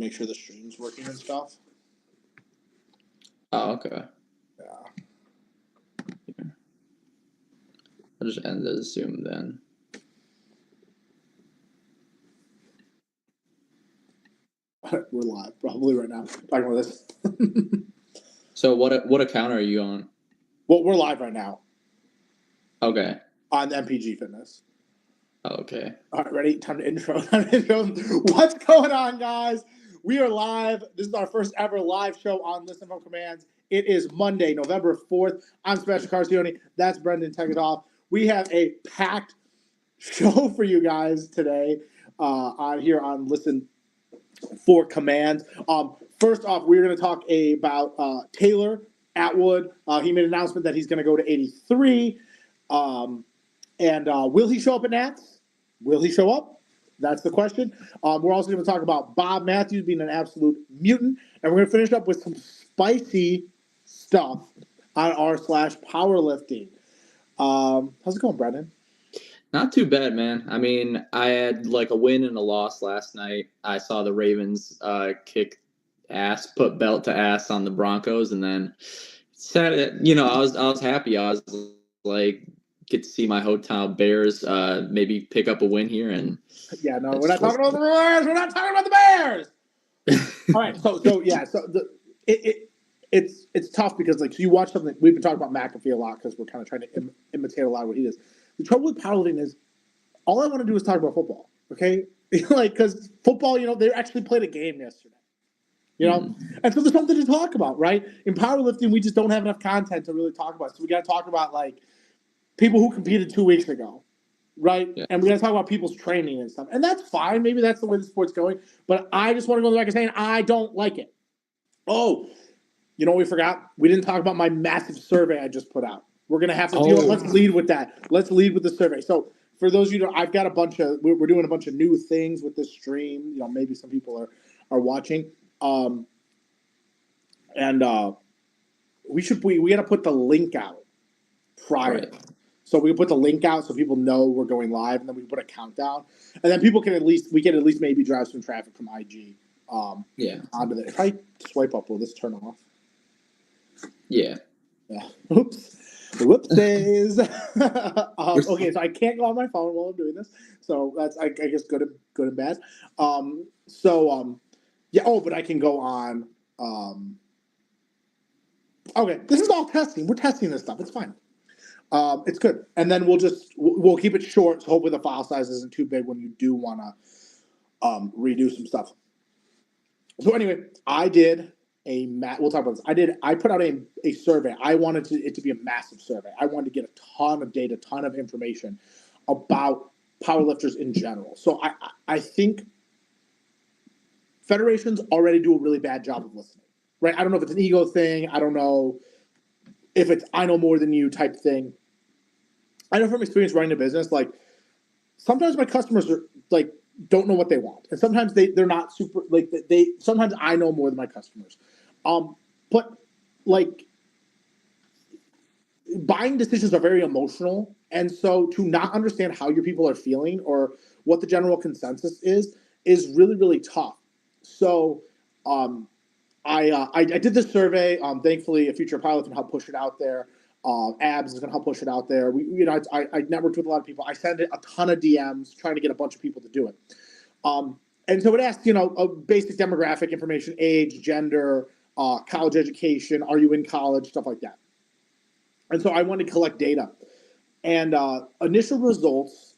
make sure the stream's working and stuff. Oh, okay. Yeah. I'll just end the Zoom then. We're live probably right now talking about this. So what account are you on? Well, we're live right now. Okay. On MPG Fitness. Okay. All right, ready? Time to intro. What's going on, guys? We are live. This is our first ever live show on Listen From Commands. It is Monday, November 4th. I'm Sebastian Carcioni. That's Brendan Tegethoff. We have a packed show for you guys today on here on Listen For Commands. First off, we're going to talk about Taylor Atwood. He made an announcement that he's going to go to 83. And will he show up at Nats? Will he show up? That's the question. We're also going to talk about Bob Matthews being an absolute mutant. And we're going to finish up with some spicy stuff on r/powerlifting. How's it going, Brendan? Not too bad, man. I mean, I had like a win and a loss last night. I saw the Ravens kick ass, put belt to ass on the Broncos, and then I was happy. I was like, get to see my hometown Bears maybe pick up a win here. And yeah, no, we're not talking about the Bears. We're not talking about the Bears. All right, it's tough because like so you watch something. We've been talking about McAfee a lot because we're kind of trying to imitate a lot of what he does. The trouble with powerlifting is all I want to do is talk about football. Okay, like because football, they actually played a game yesterday. And so there's something to talk about, right? In powerlifting, we just don't have enough content to really talk about. So we got to talk about like people who competed 2 weeks ago, right? Yeah. And we got to talk about people's training and stuff. And that's fine. Maybe that's the way the sport's going. But I just want to go on the record saying I don't like it. Oh, you know what we forgot? We didn't talk about my massive survey I just put out. We're going to have to deal with Let's lead with that. Let's lead with the survey. So for those of you, I've got we're doing a bunch of new things with this stream. Maybe some people are watching. We got to put the link out prior. Right. So we can put the link out so people know we're going live, and then we can put a countdown, and then people can at least maybe drive some traffic from IG. Onto the. If I swipe up, will this turn off? Yeah. Oops. Whoopsies. Okay, so I can't go on my phone while I'm doing this. So that's I guess good and bad. But I can go on. Okay, this is all testing. We're testing this stuff. It's fine. It's good. And then we'll keep it short. So hopefully the file size isn't too big when you do want to redo some stuff. So anyway, I did we'll talk about this. I put out a survey. I wanted it to be a massive survey. I wanted to get a ton of data, ton of information about powerlifters in general. So I think federations already do a really bad job of listening, right? I don't know if it's an ego thing. I don't know if it's I know more than you type thing. I know from experience running a business, like sometimes my customers are like don't know what they want, and sometimes they're not super like they. Sometimes I know more than my customers, but like buying decisions are very emotional, and so to not understand how your people are feeling or what the general consensus is really really tough. So I did this survey. Thankfully, a Future Pilot can help push it out there. Abs is going to help push it out there. I networked with a lot of people. I sent it a ton of DMs trying to get a bunch of people to do it. And so it asked, a basic demographic information, age, gender, college education, are you in college, stuff like that. And so I wanted to collect data. And initial results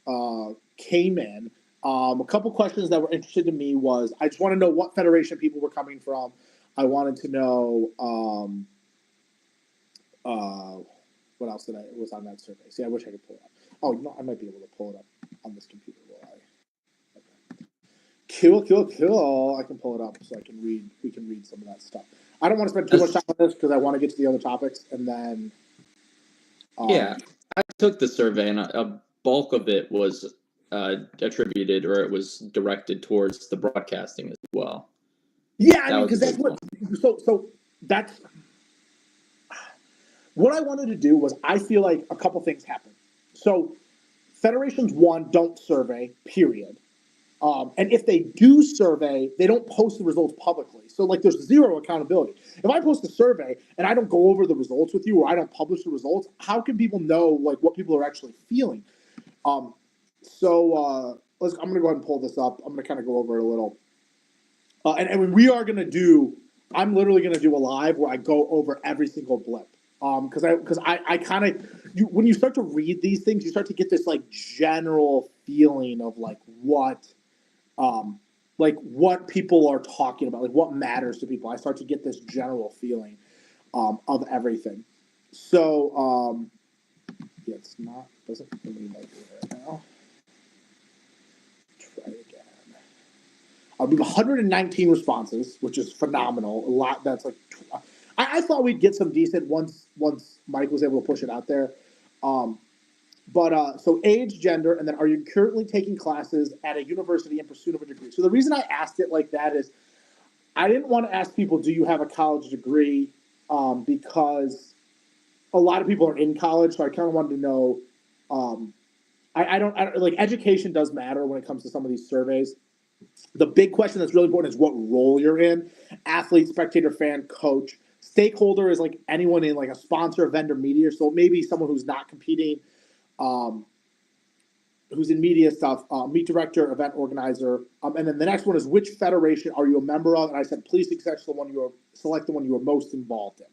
came in. A couple questions that were interesting to me was I just want to know what federation people were coming from. I wanted to know what else was on that survey. See, I wish I could pull it up. Oh, I might be able to pull it up on this computer. Okay. Cool. I can pull it up so we can read some of that stuff. I don't want to spend too much time on this because I want to get to the other topics and then. I took the survey and a bulk of it was attributed or it was directed towards the broadcasting as well. Yeah, I mean, because that's what. So that's what I wanted to do was I feel like a couple things happened. So federations, one, don't survey, period. And if they do survey, they don't post the results publicly. So like there's zero accountability. If I post a survey and I don't go over the results with you or I don't publish the results, how can people know like what people are actually feeling? I'm going to go ahead and pull this up. I'm going to kind of go over it a little. And we are going to do, I'm literally going to do a live where I go over every single blip. Because I kind of, when you start to read these things, you start to get this like general feeling of what people are talking about, like what matters to people. I start to get this general feeling of everything. So, yeah, it's not, doesn't really like it right now. Try again. We have 119 responses, which is phenomenal. A lot. That's like, I thought we'd get some decent once Mike was able to push it out there. So age, gender, and then are you currently taking classes at a university in pursuit of a degree? So the reason I asked it like that is I didn't want to ask people, do you have a college degree? Because a lot of people are in college, so I kind of wanted to know. I don't like education does matter when it comes to some of these surveys. The big question that's really important is what role you're in: athlete, spectator, fan, coach. Stakeholder is like anyone in like a sponsor, vendor, media. So maybe someone who's not competing, who's in media stuff. Meet director, event organizer, and then the next one is which federation are you a member of? And I said please select the one you are most involved in.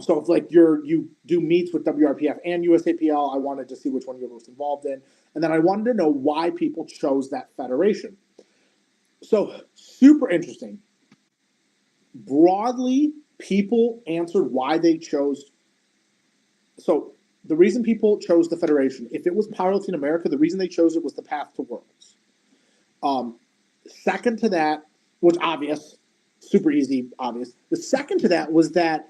So if like you do meets with WRPF and USAPL, I wanted to see which one you're most involved in, and then I wanted to know why people chose that federation. So super interesting. Broadly, people answered why they chose. So the reason people chose the federation, if it was Powerlifting America, the reason they chose it was the path to worlds. Second to that was obvious, super easy, obvious. The second to that was that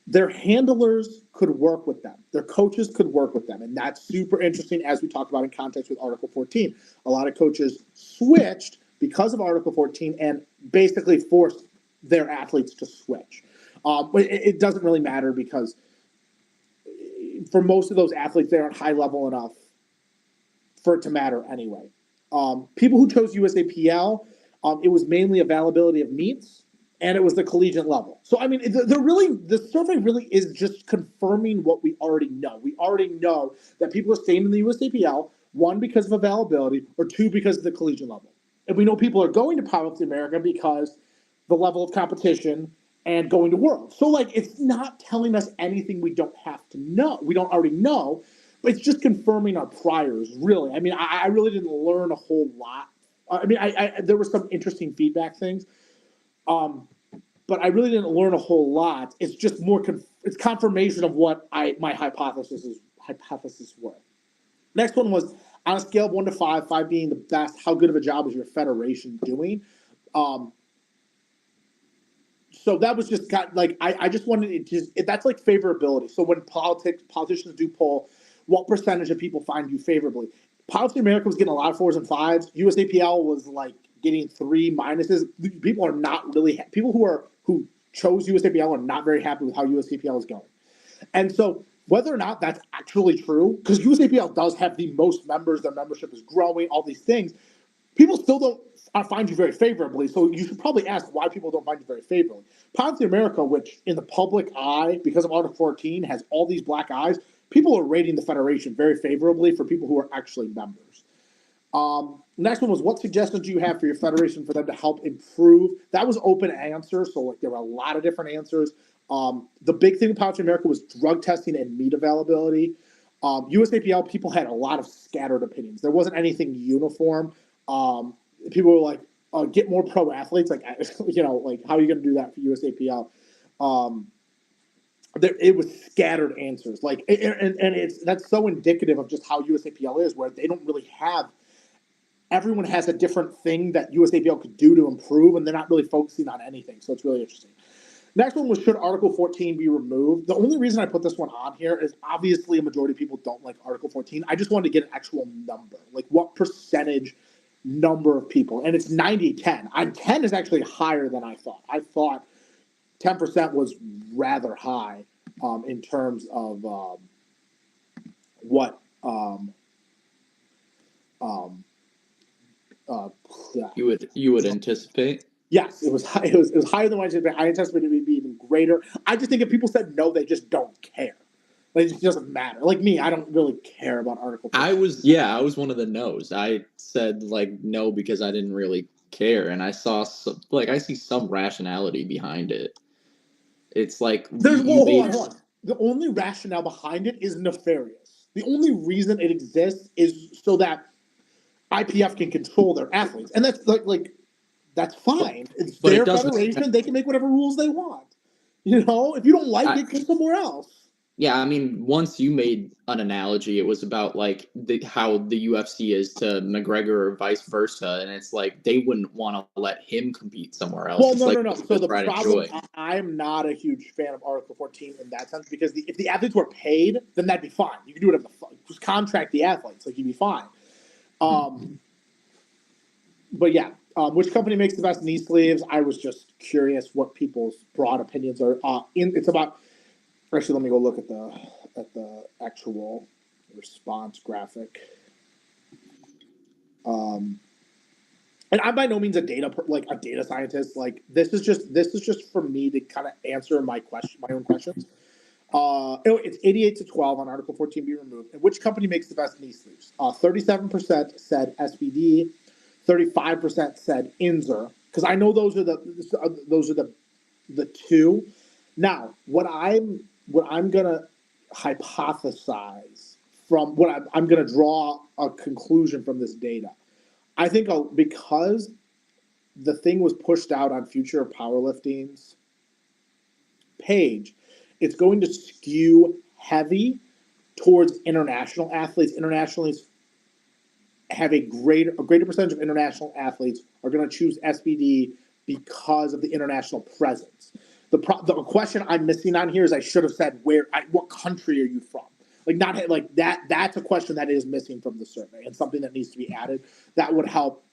their handlers could work with them. Their coaches could work with them. And that's super interesting as we talked about in context with Article 14. A lot of coaches switched because of Article 14 and basically forced their athletes to switch. But it doesn't really matter because for most of those athletes, they aren't high level enough for it to matter anyway. People who chose USAPL, it was mainly availability of meets and it was the collegiate level. So, I mean, the survey really is just confirming what we already know. We already know that people are staying in the USAPL, one, because of availability, or two, because of the collegiate level. And we know people are going to Powerlifting America because the level of competition and going to Worlds. So, like, it's not telling us anything we don't have to know. We don't already know, but it's just confirming our priors, really. I mean, I really didn't learn a whole lot. I mean, there were some interesting feedback things. But I really didn't learn a whole lot. It's just more it's confirmation of what my hypotheses were. Next one was on a scale of 1 to 5, 5 being the best. How good of a job is your federation doing? So that was just I just wanted that's like favorability. So when politicians do poll, what percentage of people find you favorably? Powerlifting America was getting a lot of 4s and 5s. USAPL was like getting 3 minuses. People are not really people who chose USAPL are not very happy with how USAPL is going. And so whether or not that's actually true, because USAPL does have the most members, their membership is growing, all these things, people still don't find you very favorably. So you should probably ask why people don't find you very favorably. Powerlifting America, which in the public eye, because of Article 14, has all these black eyes, people are rating the federation very favorably for people who are actually members. Next one was what suggestions do you have for your federation for them to help improve? That was open answer, so like there were a lot of different answers. The big thing with Powerlifting America was drug testing and meat availability. USAPL people had a lot of scattered opinions. There wasn't anything uniform. People were like, get more pro athletes. Like, like how are you going to do that for USAPL? It was scattered answers. Like, and that's so indicative of just how USAPL is, where they don't really have. Everyone has a different thing that USAPL could do to improve, and they're not really focusing on anything. So it's really interesting. Next one was, should Article 14 be removed? The only reason I put this one on here is obviously a majority of people don't like Article 14. I just wanted to get an actual number. Like what percentage number of people? And it's 90-10. 10 is actually higher than I thought. I thought 10% was rather high in terms of what Yeah. You would anticipate. Yes, it was high, it was higher than what I anticipated. I anticipated it would be even greater. I just think if people said no, they just don't care. Like, it just doesn't matter. Like me, I don't really care about Article 14. I was one of the no's. I said like no because I didn't really care, and I saw some, like I see some rationality behind it. It's like There's you hold on, made hold on. The only rationale behind it is nefarious. The only reason it exists is so that IPF can control their athletes, and that's like that's fine. It's but it their doesn't. federation; they can make whatever rules they want. You know, if you don't like I, it, go somewhere else. Yeah, I mean, once you made an analogy, it was about like how the UFC is to McGregor or vice versa, and it's like they wouldn't want to let him compete somewhere else. Well, It's no, like no, no. what's So the the pride and problem, joy? I'm not a huge fan of Article 14 in that sense because if the athletes were paid, then that'd be fine. You can do whatever the fuck. Just contract the athletes, like you'd be fine. But yeah, which company makes the best knee sleeves? I was just curious what people's broad opinions are. It's about. Actually, let me go look at the actual response graphic. And I'm by no means a data scientist. Like this is just for me to kind of answer my own questions. It's 88 to 12 on Article 14 be removed. And which company makes the best knee sleeves? 37% said SBD, 35% said Inzer. Because I know those are the two. Now, what I'm gonna hypothesize from what I'm gonna draw a conclusion from this data. I think because the thing was pushed out on Future of Powerlifting's page, it's going to skew heavy towards international athletes. Internationals have a greater percentage of international athletes are going to choose SBD because of the international presence. The question I'm missing on here is I should have said what country are you from? Like not like that. That's a question that is missing from the survey and something that needs to be added. That would help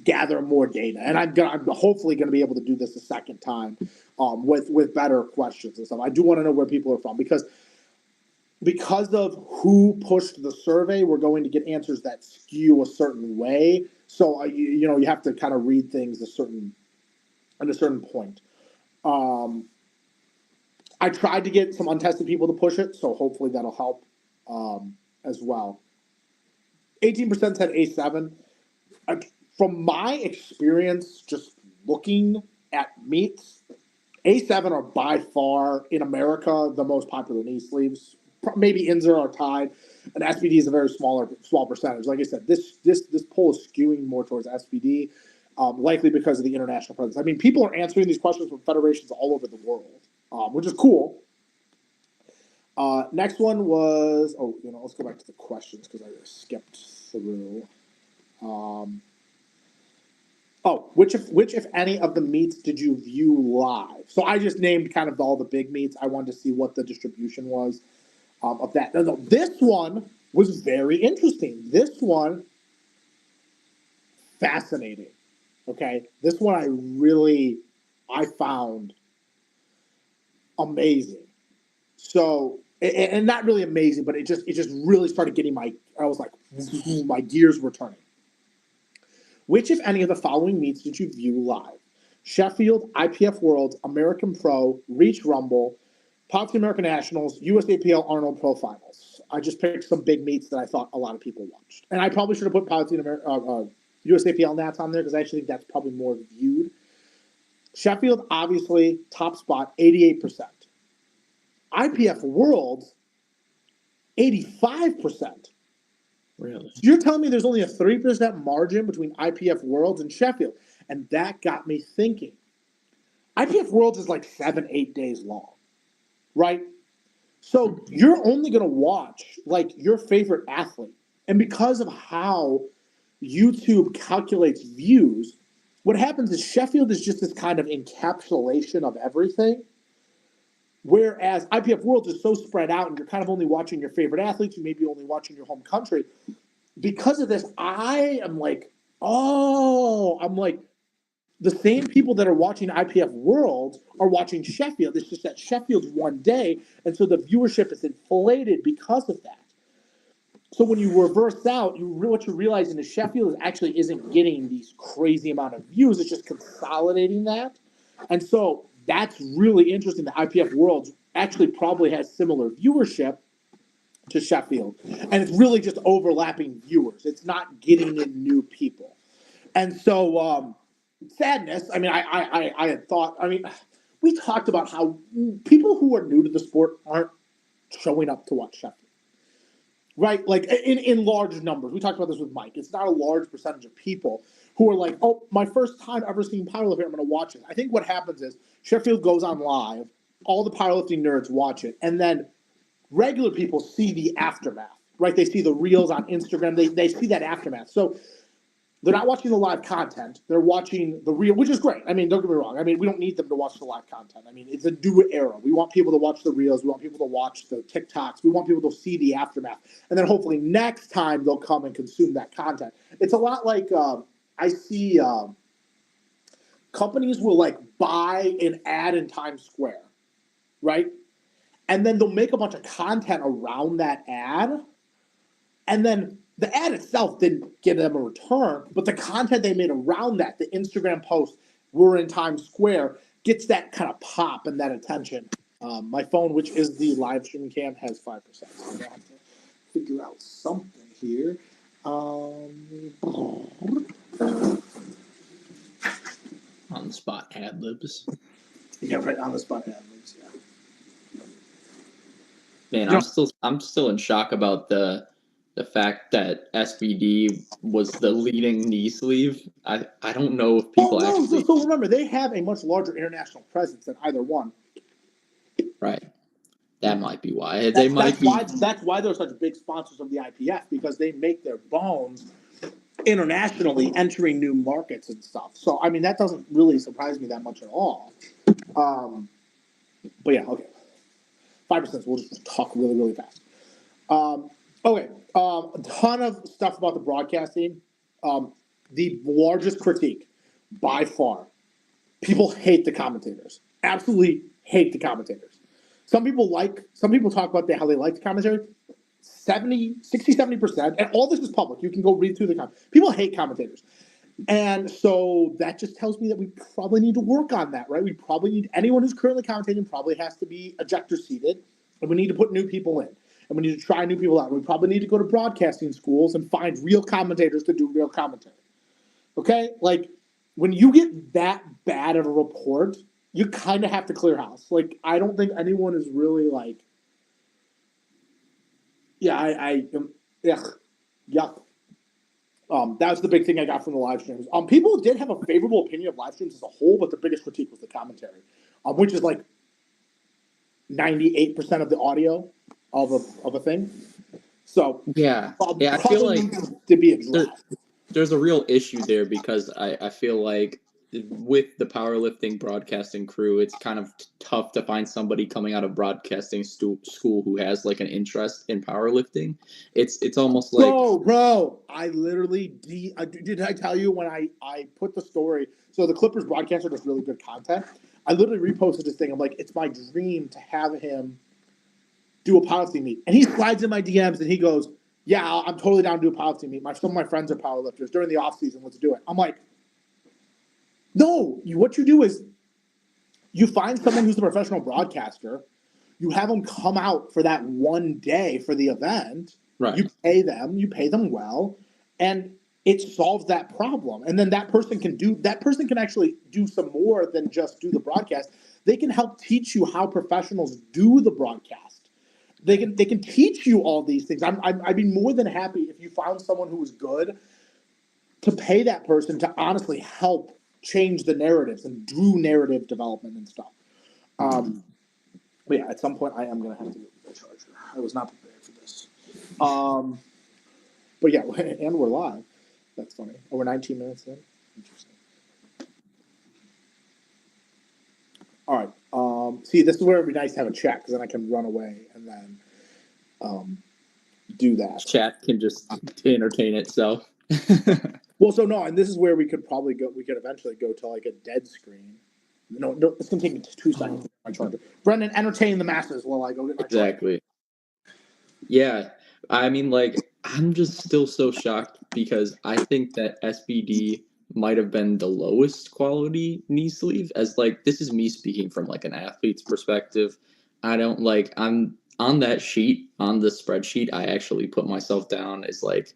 gather more data. And I'm hopefully going to be able to do this a second time with better questions and stuff. I do want to know where people are from because of who pushed the survey, we're going to get answers that skew a certain way. So you have to kind of read things at a certain point. I tried to get some untested people to push it, so hopefully that'll help as well. 18% said A7. From my experience, just looking at meets, A7 are by far in America the most popular knee sleeves. Maybe Inzer are tied, and SBD is a very small percentage. Like I said, this poll is skewing more towards SBD, likely because of the international presence. I mean, people are answering these questions from federations all over the world, which is cool. Next one was let's go back to the questions because I skipped through. Which if any of the meets did you view live? So I just named kind of all the big meets. I wanted to see what the distribution was of that. No, this one was very interesting. This one, fascinating. Okay, this one I found amazing. So, and not really amazing, but it just really started getting I was like, my gears were turning. Which, if any, of the following meets did you view live? Sheffield, IPF World, American Pro, Reach Rumble, Powerlifting American Nationals, USAPL Arnold Pro Finals. I just picked some big meets that I thought a lot of people watched. And I probably should have put Powerlifting USAPL Nats on there because I actually think that's probably more viewed. Sheffield, obviously, top spot, 88%. IPF World, 85%. Really? So you're telling me there's only a 3% margin between IPF Worlds and Sheffield. And that got me thinking. IPF Worlds is like 7-8 days long, right? So you're only going to watch like your favorite athlete. And because of how YouTube calculates views, what happens is Sheffield is just this kind of encapsulation of everything. Whereas IPF World is so spread out and you're kind of only watching your favorite athletes, you may be only watching your home country. Because of this, I am like, the same people that are watching IPF World are watching Sheffield. It's just that Sheffield's one day, and so the viewership is inflated because of that. So when you reverse out, what you're realizing is Sheffield actually isn't getting these crazy amount of views. It's just consolidating that, and so that's really interesting. The IPF Worlds actually probably has similar viewership to Sheffield, and it's really just overlapping viewers. It's not getting in new people, and so sadness. I mean, I had thought. I mean, we talked about how people who are new to the sport aren't showing up to watch Sheffield. Right, like in large numbers. We talked about this with Mike. It's not a large percentage of people who are like, "Oh, my first time ever seeing powerlifting. I'm going to watch it." I think what happens is Sheffield goes on live, all the powerlifting nerds watch it, and then regular people see the aftermath. Right, they see the reels on Instagram. They see that aftermath. So they're not watching the live content. They're watching the reel, which is great. I mean, don't get me wrong. I mean, we don't need them to watch the live content. I mean, it's a new era. We want people to watch the reels. We want people to watch the TikToks. We want people to see the aftermath. And then hopefully next time they'll come and consume that content. It's a lot like I see companies will like buy an ad in Times Square, right? And then they'll make a bunch of content around that ad. And then the ad itself didn't give them a return, but the content they made around that, the Instagram post, we're in Times Square, gets that kind of pop and that attention. My phone, which is the live streaming cam, has 5%. So I have to figure out something here. On the spot ad libs. Yeah, right on the spot ad libs. Yeah. Man, I'm still in shock about the fact that SBD was the leading knee sleeve. I don't know if people actually. So remember, they have a much larger international presence than either one. Right. That might be why. That's why they're such big sponsors of the IPF, because they make their bones internationally entering new markets and stuff. So, I mean, that doesn't really surprise me that much at all. But yeah, okay. 5%. We'll just talk really, really fast. Okay. A ton of stuff about the broadcasting. The largest critique, by far, people hate the commentators. Absolutely hate the commentators. Some people talk about how they like the commentary. 70%, and all this is public. You can go read through the comments. People hate commentators. And so that just tells me that we probably need to work on that, right? We probably need, anyone who's currently commentating probably has to be ejector seated, and we need to put new people in, and we need to try new people out. We probably need to go to broadcasting schools and find real commentators to do real commentary. Okay? Like, when you get that bad of a report, you kind of have to clear house. Like, I don't think anyone is really like, yeah, yuck. That was the big thing I got from the live streams. People did have a favorable opinion of live streams as a whole, but the biggest critique was the commentary, which is like 98% of the audio of a thing. So yeah, I feel like to be addressed. There's a real issue there, because I feel like with the powerlifting broadcasting crew, it's kind of tough to find somebody coming out of broadcasting school who has like an interest in powerlifting. It's almost like, bro, I literally did I tell you when I put the story? So the Clippers broadcaster does really good content. I literally reposted this thing. I'm like, it's my dream to have him do a powerlifting meet, and he slides in my DMs and he goes, "Yeah, I'm totally down to do a powerlifting meet. Some of my friends are powerlifters during the off season. Let's do it." I'm like, no, what you do is you find someone who's a professional broadcaster, you have them come out for that one day for the event, right. You pay them well, and it solves that problem. And then that person can actually do some more than just do the broadcast. They can help teach you how professionals do the broadcast. They can teach you all these things. I'd be more than happy if you found someone who was good to pay that person to honestly help change the narratives and do narrative development and stuff. But yeah, at some point I am going to have to get the charger. I was not prepared for this. But yeah, and we're live. That's funny. Oh, we're 19 minutes in. Interesting. All right. See, this is where it'd be nice to have a chat, because then I can run away and then do that. Chat can just entertain itself. Well, so no, and this is where we could probably go. We could eventually go to like a dead screen. No, it's gonna take me 2 seconds to get my charger. Brendan, entertain the masses while I go get my charger. Exactly. Yeah, I mean, like, I'm just still so shocked because I think that SBD might have been the lowest quality knee sleeve. As like, this is me speaking from like an athlete's perspective. I don't like, I'm on that sheet, on the spreadsheet, I actually put myself down as like,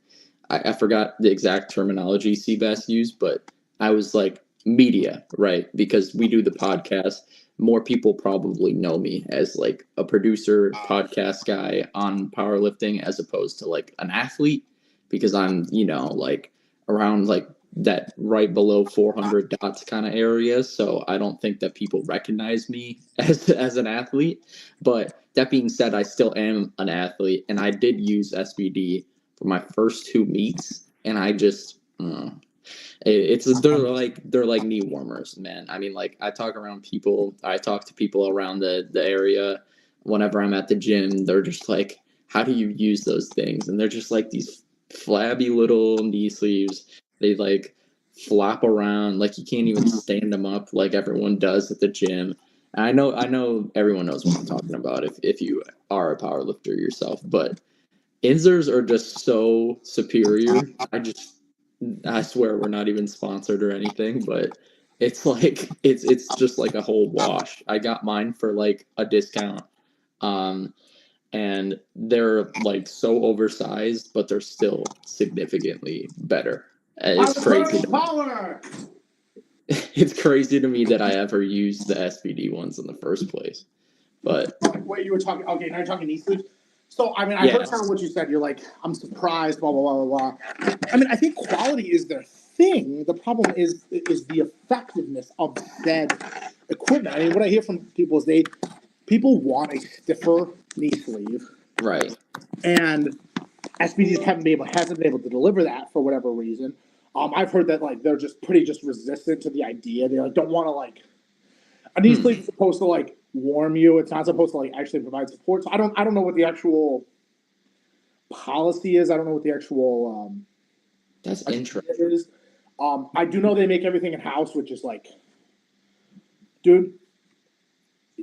I forgot the exact terminology Seabass used, but I was like media, right? Because we do the podcast. More people probably know me as like a producer, podcast guy on powerlifting as opposed to like an athlete because I'm, like around like that right below 400 dots kind of area. So I don't think that people recognize me as an athlete. But that being said, I still am an athlete and I did use SBD for my first 2 meets. And I just, they're like knee warmers, man. I mean, like I talk to people around the area whenever I'm at the gym. They're just like, how do you use those things? And they're just like these flabby little knee sleeves. They like flop around like you can't even stand them up like everyone does at the gym. And I know everyone knows what I'm talking about if you are a power lifter yourself, but Inzers are just so superior. I swear we're not even sponsored or anything, but it's like it's just like a whole wash. I got mine for like a discount. Um and they're like so oversized, but they're still significantly better. It's crazy. Power. It's crazy to me that I ever used the SBD ones in the first place. But Wait, you were talking. Okay, now you're talking knee sleeves. So I mean, I heard kind of what you said. You're like, I'm surprised. Blah blah blah blah blah. I mean, I think quality is their thing. The problem is the effectiveness of said equipment. I mean, what I hear from people is people want a stiffer knee sleeve, right. and SBDs hasn't been able to deliver that for whatever reason. I've heard that like they're just pretty resistant to the idea. They like don't want to like a knee sleeve is supposed to like warm you. It's not supposed to like actually provide support. So I don't know what the actual policy is. I don't know what the actual that's interesting. is. I do know they make everything in house, which is like, dude.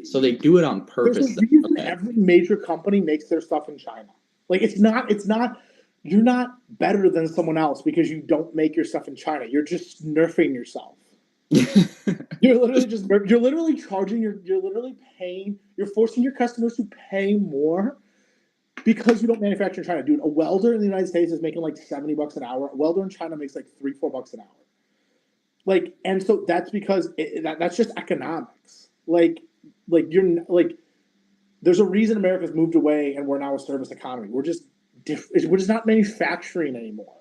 So they do it on purpose. There's a reason every major company makes their stuff in China. Like it's not. You're not better than someone else because you don't make your stuff in China. You're just nerfing yourself. You're literally charging you're literally paying, you're forcing your customers to pay more because you don't manufacture in China. Dude, a welder in the United States is making like $70 an hour. A welder in China makes like $3-4 an hour. Like, and so that's because that's just economics. Like you're like, there's a reason America's moved away and we're now a service economy. We're just not manufacturing anymore.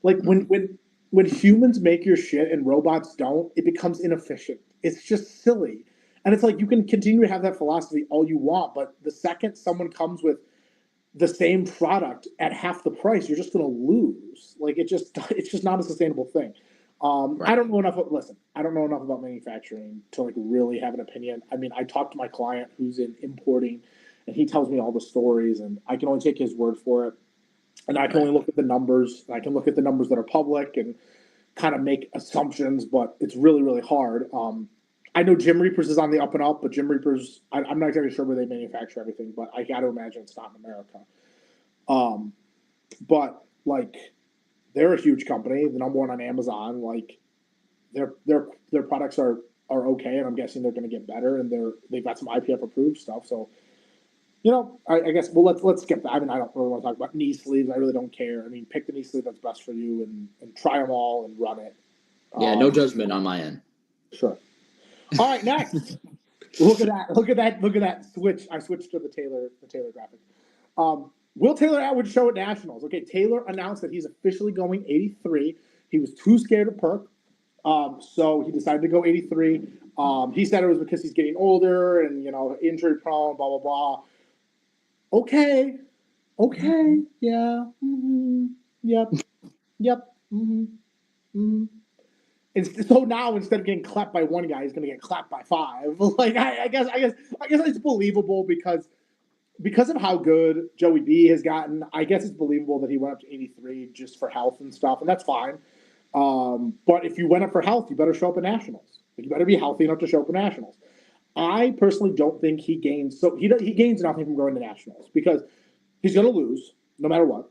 Like when humans make your shit and robots don't, it becomes inefficient. It's just silly. And it's like you can continue to have that philosophy all you want, but the second someone comes with the same product at half the price, you're just going to lose. Like it's just not a sustainable thing. Right. I don't know enough. I don't know enough about manufacturing to like really have an opinion. I mean, I talked to my client who's in importing, and he tells me all the stories, and I can only take his word for it. And I can only look at the numbers. And I can look at the numbers that are public and kind of make assumptions, but it's really, really hard. I know Gym Reapers is on the up and up, but Gym Reapers, I'm not exactly sure where they manufacture everything, but I got to imagine it's not in America. But like, they're a huge company, the number one on Amazon. Like, their products are okay, and I'm guessing they're going to get better, and they've got some IPF approved stuff. So, I guess let's skip that. I mean, I don't really want to talk about knee sleeves. I really don't care. I mean, pick the knee sleeve that's best for you, and try them all and run it. Yeah, no judgment on my end. Sure. All right, next. Look at that switch. I switched to the Taylor graphic. Will Taylor Atwood show at Nationals? Okay, Taylor announced that he's officially going 83. He was too scared to perk, so he decided to go 83. He said it was because he's getting older and injury prone, blah blah blah. Okay, yeah, yep, And so now instead of getting clapped by one guy, he's going to get clapped by 5. Like I guess it's believable because of how good Joey B has gotten. I guess it's believable that he went up to 83 just for health and stuff, and that's fine. But if you went up for health, you better show up at Nationals. Like, you better be healthy enough to show up at Nationals. I personally don't think he gains. So he gains nothing from going to Nationals because he's going to lose no matter what.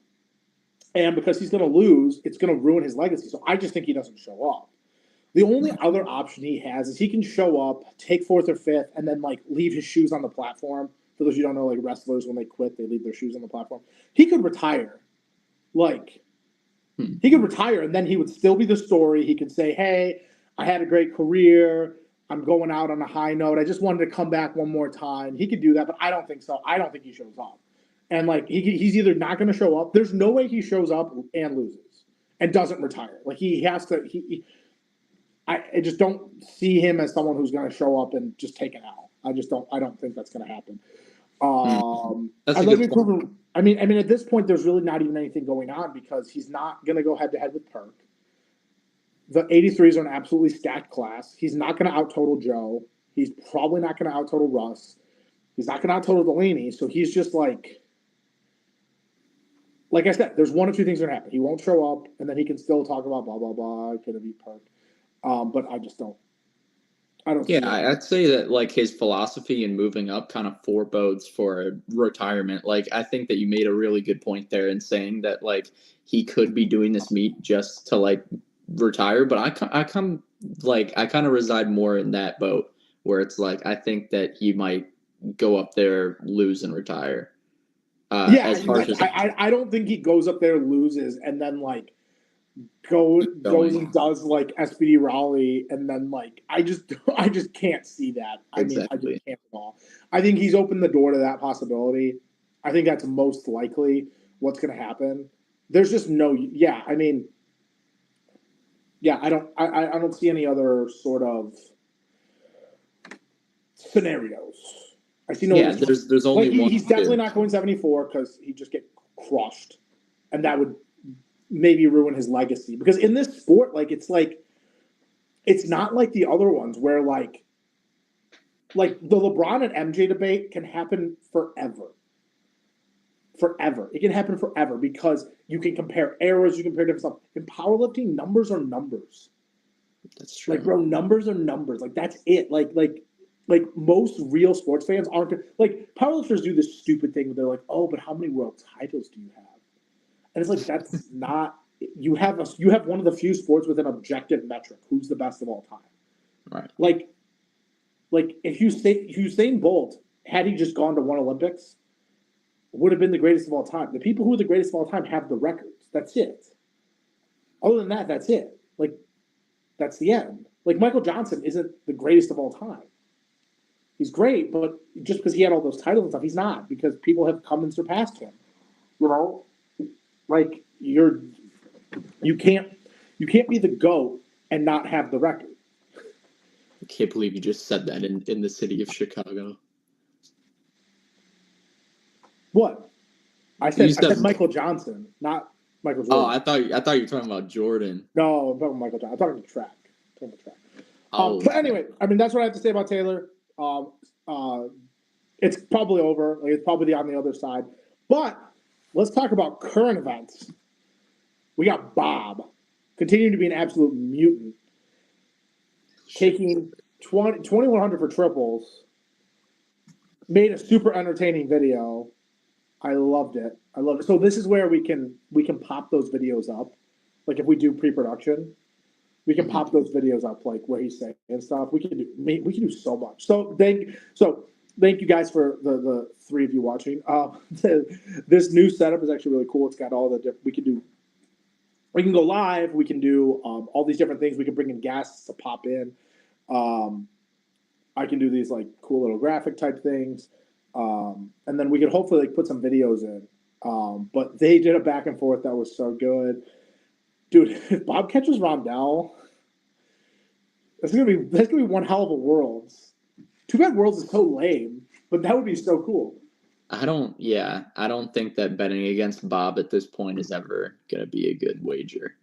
And because he's going to lose, it's going to ruin his legacy. So I just think he doesn't show up. The only other option he has is he can show up, take fourth or fifth, and then like leave his shoes on the platform. For those of you who don't know, like wrestlers, when they quit, they leave their shoes on the platform. He could retire. Like, he could retire, and then he would still be the story. He could say, hey, I had a great career. I'm going out on a high note. I just wanted to come back one more time. He could do that, but I don't think so. I don't think he shows up. And like he's either not going to show up. There's no way he shows up and loses and doesn't retire. Like he has to. I just don't see him as someone who's going to show up and just take it out. I just don't. I don't think that's going to happen. That's a good point. I mean, at this point, there's really not even anything going on because he's not going to go head to head with Perk. The 83s are an absolutely stacked class. He's not going to out total Joe. He's probably not going to out total Russ. He's not going to out total Delaney. So he's just like I said, there's one or two things that happen. He won't show up, and then he can still talk about blah blah blah. Could have beat Perk, but I just don't. I don't. Yeah, I'd say that like his philosophy and moving up kind of forebodes for retirement. Like I think that you made a really good point there in saying that like he could be doing this meet just to like retire, but I kind of reside more in that boat where it's like I think that he might go up there, lose, and retire. As harsh as I don't think he goes up there, loses, and then like goes and does like SPD Raleigh, and then like I just can't see that. I mean, I just can't at all. I think he's opened the door to that possibility. I think that's most likely what's going to happen. There's just no. Yeah, I mean. Yeah, I don't see any other sort of scenarios. I see no. Yeah, there's only one. He's definitely not going 74 because he'd just get crushed, and that would maybe ruin his legacy. Because in this sport, it's not like the other ones where like the LeBron and MJ debate can happen forever. Forever. It can happen forever because you can compare eras, you compare different stuff. In powerlifting, numbers are numbers. That's true. Like, bro, numbers are numbers. Like, that's it. Like most real sports fans aren't like powerlifters do this stupid thing where they're like, oh, but how many world titles do you have? And it's like that's not you have one of the few sports with an objective metric. Who's the best of all time? Right. Like if Usain Bolt, had he just gone to one Olympics, would have been the greatest of all time. The people who are the greatest of all time have the records. That's it. Other than that, that's it. Like, that's the end. Like, Michael Johnson isn't the greatest of all time. He's great, but just because he had all those titles and stuff, he's not, because people have come and surpassed him. You know? Like, you can't be the GOAT and not have the record. I can't believe you just said that in the city of Chicago. What? I said Michael Johnson, not Michael Jordan. Oh, I thought you were talking about Jordan. No, I'm talking about Michael Johnson. I'm talking about track. But anyway, I mean, that's what I have to say about Taylor. It's probably over. Like, it's probably on the other side. But let's talk about current events. We got Bob, continuing to be an absolute mutant, taking 2100 for triples. Made a super entertaining video. I loved it. So this is where we can pop those videos up. Like if we do pre-production, we can pop those videos up, like where he's saying and stuff. We can do so much. So thank you guys for the three of you watching. This new setup is actually really cool. It's got all the different. We can go live. We can do all these different things. We can bring in guests to pop in. I can do these like cool little graphic type things. And then we could hopefully like put some videos in. But they did a back and forth that was so good. Dude, if Bob catches Rondell, that's gonna be one hell of a Worlds. Too bad Worlds is so lame, but that would be so cool. I don't think that betting against Bob at this point is ever gonna be a good wager.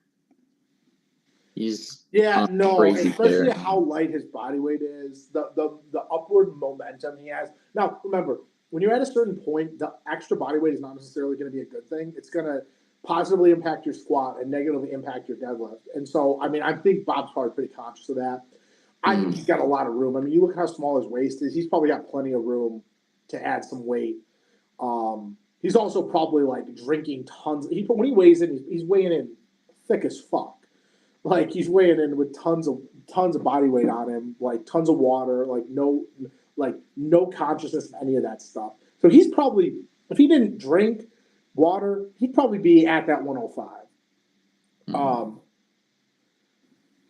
He's especially how light his body weight is, the upward momentum he has. Now, remember, when you're at a certain point, the extra body weight is not necessarily going to be a good thing. It's going to positively impact your squat and negatively impact your deadlift. And so, I mean, I think Bob's probably pretty conscious of that. I think he's got a lot of room. I mean, you look how small his waist is. He's probably got plenty of room to add some weight. He's also probably like drinking tons. When he weighs in, he's weighing in thick as fuck. Like he's weighing in with tons of body weight on him, like tons of water, like no consciousness of any of that stuff. So he's probably, if he didn't drink water, he'd probably be at that 105. Mm-hmm.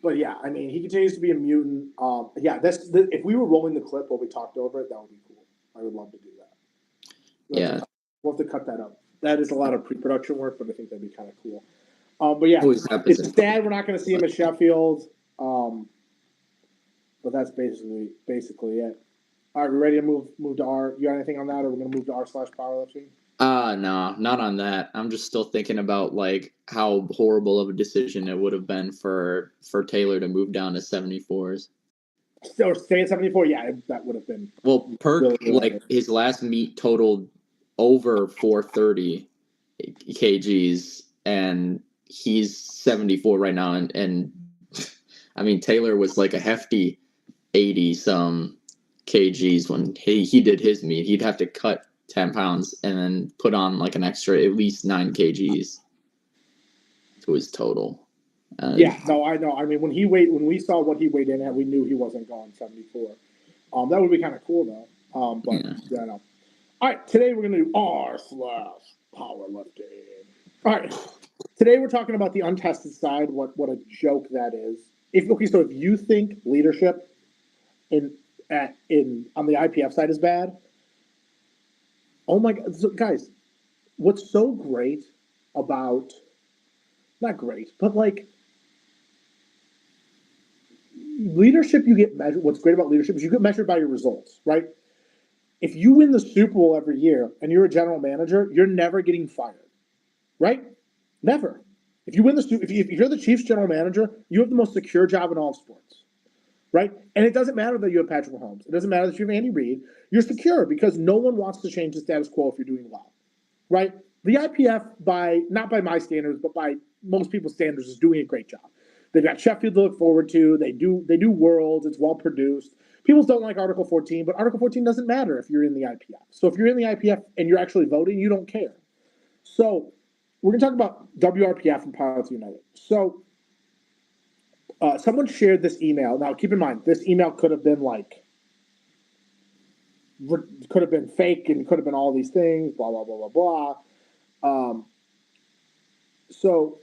But yeah, I mean, he continues to be a mutant. Yeah, if we were rolling the clip while we talked over it, that would be cool. I would love to do that. We'll have to cut that up. That is a lot of pre-production work, but I think that'd be kind of cool. But yeah, it's sad we're not going to see him at Sheffield. But that's basically it. All right, we ready to move to R? You got anything on that, or we're going to move to r/powerlifting? No, not on that. I'm just still thinking about like how horrible of a decision it would have been for Taylor to move down to 74s. Or stay at 74? Yeah, that would have been. Well, Perk, really his last meet totaled over 430 kgs, and he's 74 right now. And I mean, Taylor was like a hefty 80 some kgs when he did his meet. He'd have to cut 10 pounds and then put on like an extra at least 9 kgs to his total. Yeah, no, I know. I mean, when we saw what he weighed in at, we knew he wasn't going 74. That would be kind of cool though. But yeah, no. All right, today we're gonna do r/powerlifting. All right, today we're talking about the untested side. What a joke that is. So if you think leadership on the IPF side is bad, oh my God, so guys, what's so great about, not great, but like leadership, you get measured. What's great about leadership is you get measured by your results, right? If you win the Super Bowl every year and you're a general manager, you're never getting fired, right? Never. If you win if you're the Chiefs general manager, you have the most secure job in all of sports, right? And it doesn't matter that you have Patrick Mahomes. It doesn't matter that you have Andy Reid. You're secure because no one wants to change the status quo if you're doing well, right? The IPF, not by my standards, but by most people's standards, is doing a great job. They've got Sheffield to look forward to. They do Worlds. It's well produced. People don't like Article 14, but Article 14 doesn't matter if you're in the IPF. So if you're in the IPF and you're actually voting, you don't care. So we're going to talk about WRPF and Pilots United. So someone shared this email. Now, keep in mind, this email could have been fake and could have been all these things, blah, blah, blah, blah, blah. So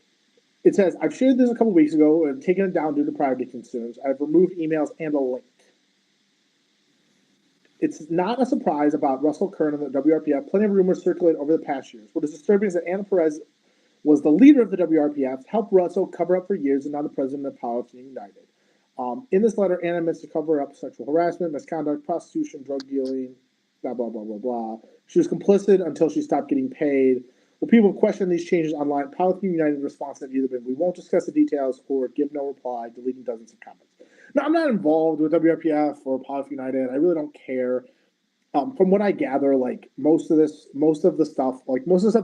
it says, I've shared this a couple weeks ago and taken it down due to privacy concerns. I've removed emails and a link. It's not a surprise about Russell Kern and the WRPF. Plenty of rumors circulate over the past years. What is disturbing is that Anna Perez was the leader of the WRPF, helped Russell cover up for years, and now the president of Powerlifting United. In this letter, Anna admits to cover up sexual harassment, misconduct, prostitution, drug dealing, blah, blah, blah, blah, blah. She was complicit until she stopped getting paid. When people question these changes online, Powerlifting United response had either been, we won't discuss the details, or give no reply, deleting dozens of comments. Now, I'm not involved with WRPF or Powerlifting United. I really don't care. From what I gather, like most of the stuff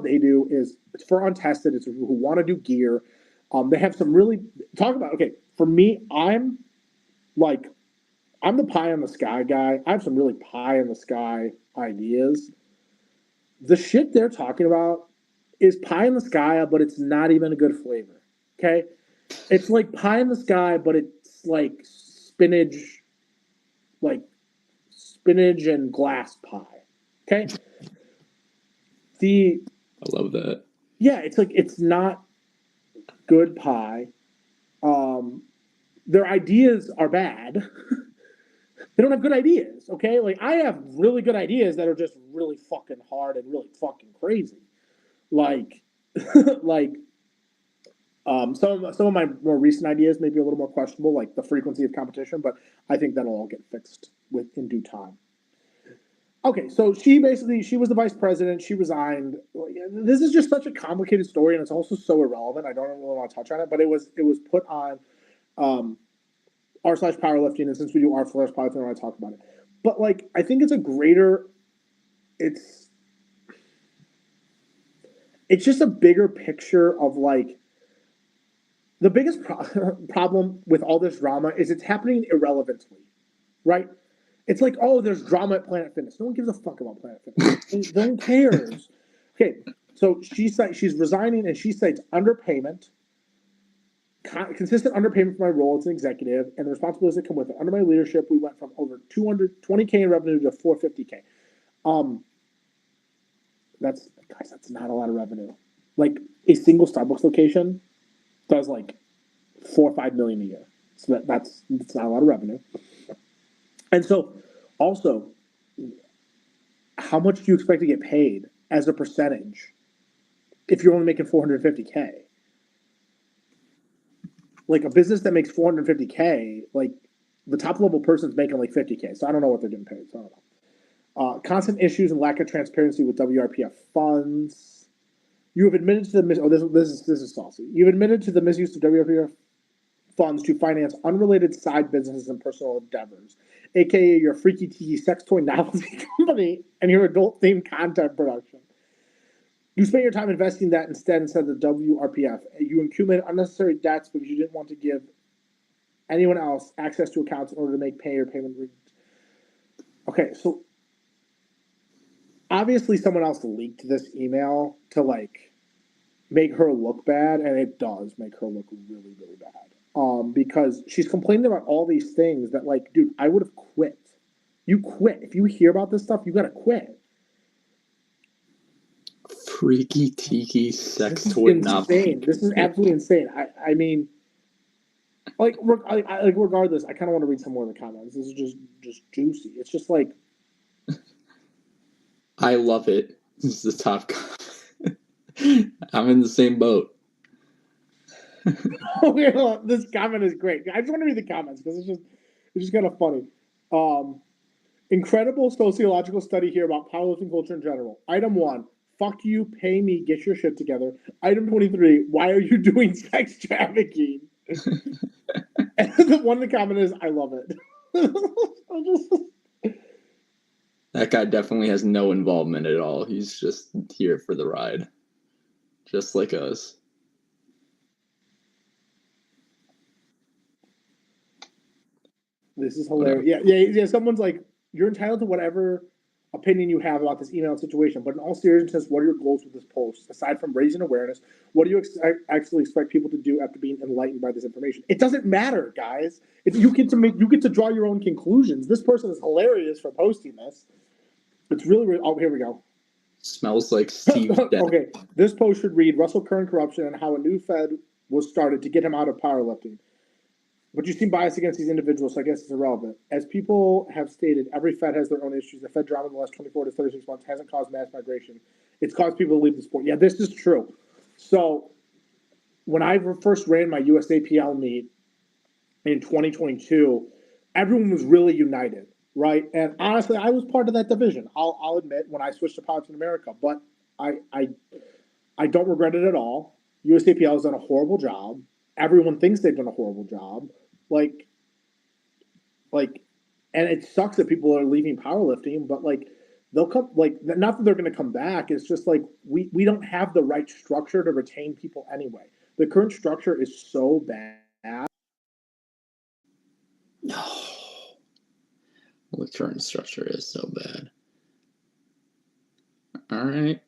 they do is it's for untested. It's who want to do gear. They have some really okay. For me, I'm the pie in the sky guy. I have some really pie in the sky ideas. The shit they're talking about is pie in the sky, but it's not even a good flavor. Okay, it's like pie in the sky, but it's like spinach and glass pie. Okay. I love that. Yeah, it's not good pie. Their ideas are bad. They don't have good ideas. Okay. Like I have really good ideas that are just really fucking hard and really fucking crazy. Some of my more recent ideas may be a little more questionable, like the frequency of competition, but I think that'll all get fixed in due time. Okay, so she was the vice president. She resigned. This is just such a complicated story, and it's also so irrelevant. I don't really want to touch on it, but it was put on r/powerlifting, and since we do r/powerlifting, I want to talk about it. But like, I think it's it's just a bigger picture of like. The biggest problem with all this drama is it's happening irrelevantly, right? It's like, oh, there's drama at Planet Fitness. No one gives a fuck about Planet Fitness. No one cares. Okay, so she's resigning, and she cites underpayment, consistent underpayment for my role as an executive, and the responsibilities that come with it. Under my leadership, we went from over 220K in revenue to 450K. Um, that's not a lot of revenue. Like a single Starbucks location does like 4 or 5 million a year. So that's not a lot of revenue. And so also, how much do you expect to get paid as a percentage if you're only making 450K? Like a business that makes 450K, like the top level person's making like 50K. So I don't know what they're getting paid. So I don't know. Constant issues and lack of transparency with WRPF funds. You have admitted to the this is saucy. You've admitted to the misuse of WRPF funds to finance unrelated side businesses and personal endeavors, aka your freaky tiki sex toy novelty company and your adult themed content production. You spent your time investing that instead of the WRPF. You accumulated unnecessary debts because you didn't want to give anyone else access to accounts in order to make pay or payment. Okay, so obviously someone else leaked this email to like make her look bad, and it does make her look really, really bad. Because she's complaining about all these things that, like, dude, I would have quit. You quit. If you hear about this stuff, you gotta quit. Freaky tiki sex This is toy novel. insane. This is absolutely insane. I mean, like, regardless, I kind of want to read some more of the comments. This is just juicy. It's just like, I love it. This is the top. I'm in the same boat. this comment is great. I just want to read the comments because it's just kind of funny. Incredible sociological study here about powerlifting culture in general. Item 1, fuck you, pay me, get your shit together. Item 23, why are you doing sex trafficking? And the one in the comment is, I love it. That guy definitely has no involvement at all. He's just here for the ride. Just like us. This is hilarious. Yeah. Someone's like, you're entitled to whatever opinion you have about this email situation, but in all seriousness, what are your goals with this post? Aside from raising awareness, what do you actually expect people to do after being enlightened by this information? It doesn't matter, guys. You get to draw your own conclusions. This person is hilarious for posting this. It's really. Oh, here we go. Smells like Steve. Okay, this post should read Russell Current corruption and how a new Fed was started to get him out of powerlifting. But you seem biased against these individuals, so I guess it's irrelevant. As people have stated, every Fed has their own issues. The Fed drama in the last 24 to 36 months hasn't caused mass migration. It's caused people to leave the sport. Yeah, this is true. So when I first ran my USAPL meet in 2022, everyone was really united, right? And honestly, I was part of that division. I'll admit when I switched to Powerlifting America, but I don't regret it at all. USAPL has done a horrible job. Everyone thinks they've done a horrible job. Like, and it sucks that people are leaving powerlifting, but like, they'll come, like, not that they're going to come back. It's just like, we don't have the right structure to retain people anyway. The current structure is so bad. No. The current structure is so bad. All right.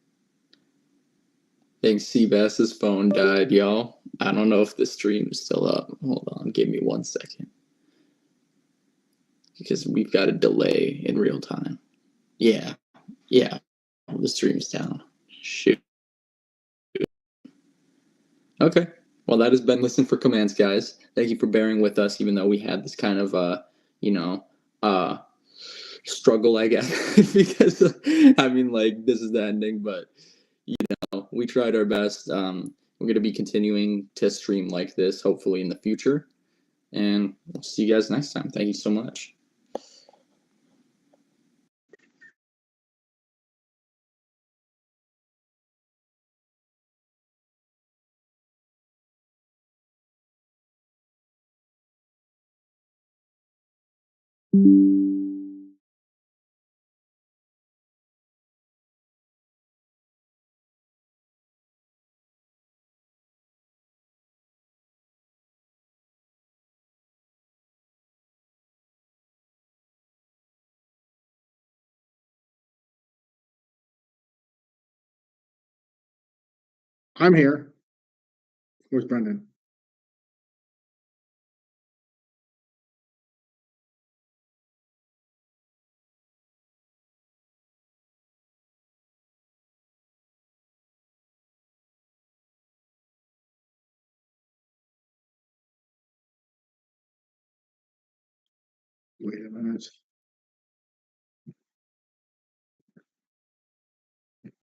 I think Seabass's phone died, y'all. I don't know if the stream is still up. Hold on, give me 1 second. Because we've got a delay in real time. Yeah. The stream's down. Shoot. Okay. Well, that has been Listen for Commands, guys. Thank you for bearing with us, even though we had this kind of, struggle, I guess. Because, I mean, like, this is the ending, but, we tried our best. We're going to be continuing to stream like this, hopefully, in the future. And we'll see you guys next time. Thank you so much. I'm here. Where's Brendan? Wait a minute.